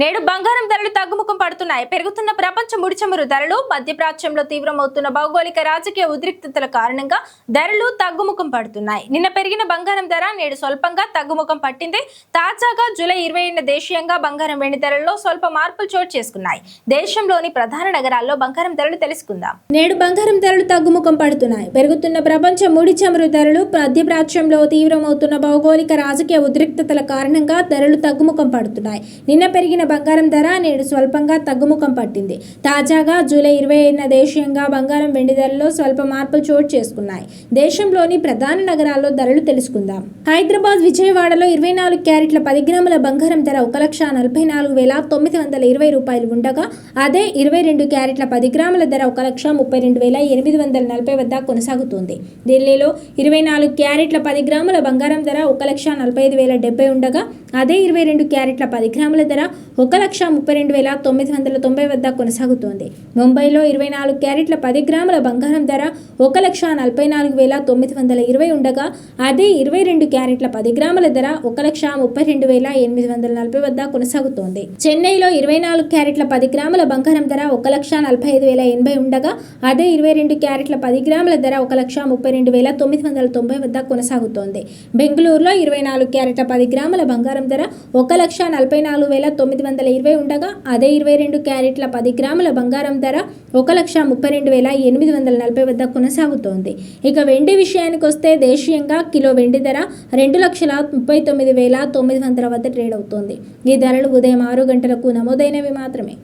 నేడు బంగారం ధరలు తగ్గుముఖం పడుతున్నాయి. పెరుగుతున్న ప్రపంచ ముడి చమురు ధరలు, మధ్యప్రాచ్యంలో తీవ్రమవుతున్న భౌగోళిక రాజకీయ ఉద్రిక్తతల కారణంగా ధరలు తగ్గుముఖం పడుతున్నాయి. నిన్న పెరిగిన బంగారం ధర నేడు స్వల్పంగా తగ్గుముఖం పట్టింది. తాజాగా జూలై 20న దేశీయంగా బంగారం వెండి ధరల్లో స్వల్ప మార్పులు చోటు చేసుకున్నాయి. దేశంలోని ప్రధాన నగరాల్లో బంగారం ధరలు తెలుసుకుందాం. నేడు బంగారం ధరలు తగ్గుముఖం పడుతున్నాయి. పెరుగుతున్న ప్రపంచ ముడి చమురు ధరలు, మధ్యప్రాచ్యంలో తీవ్రమవుతున్న భౌగోళిక రాజకీయ ఉద్రిక్తతల కారణంగా ధరలు తగ్గుముఖం పడుతున్నాయి. నిన్న పెరిగిన బంగారం ధర నేడు స్వల్పంగా తగ్గుముఖం పట్టింది. తాజాగా జూలై 20న దేశీయంగా బంగారం వెండి ధరల్లో స్వల్ప మార్పులు చోటు చేసుకున్నాయి. దేశంలోని ప్రధాన నగరాల్లో ధరలు తెలుసుకుందాం. హైదరాబాద్, విజయవాడలో 24 క్యారెట్ల 10 గ్రాముల బంగారం ధర 1,44,920 రూపాయలు ఉండగా, అదే 22 క్యారెట్ల 10 గ్రాముల ధర 1,32,840 వద్ద కొనసాగుతోంది. ఢిల్లీలో 24 క్యారెట్ల 10 గ్రాముల బంగారం ధర 1,45,070 ఉండగా, అదే 22 క్యారెట్ల 10 గ్రాముల ధర 1,32,990 వద్ద కొనసాగుతోంది. ముంబైలో 24 క్యారెట్ల 10 గ్రాముల బంగారం ధర 1,44,920 ఉండగా, అదే 22 క్యారెట్ల 10 గ్రాముల ధర 1,32,840 వద్ద కొనసాగుతోంది. చెన్నైలో 24 క్యారెట్ల 10 గ్రాముల బంగారం ధర 1,45,080 ఉండగా, అదే 22 క్యారెట్ల 10 గ్రాముల ధర 1,32,990 వద్ద కొనసాగుతోంది. బెంగళూరులో 24 క్యారెట్ల 10 గ్రాముల బంగారం ధర 1,44,920 ఉండగా, అదే 22 క్యారెట్ల 10 గ్రాముల బంగారం ధర 1,32,840 వద్ద కొనసాగుతోంది. ఇక వెండి విషయానికి వస్తే దేశీయంగా కిలో వెండి ధర 2,39,900 వద్ద ట్రేడ్ అవుతోంది. ఈ ధరలు ఉదయం 6 గంటలకు నమోదైనవి మాత్రమే.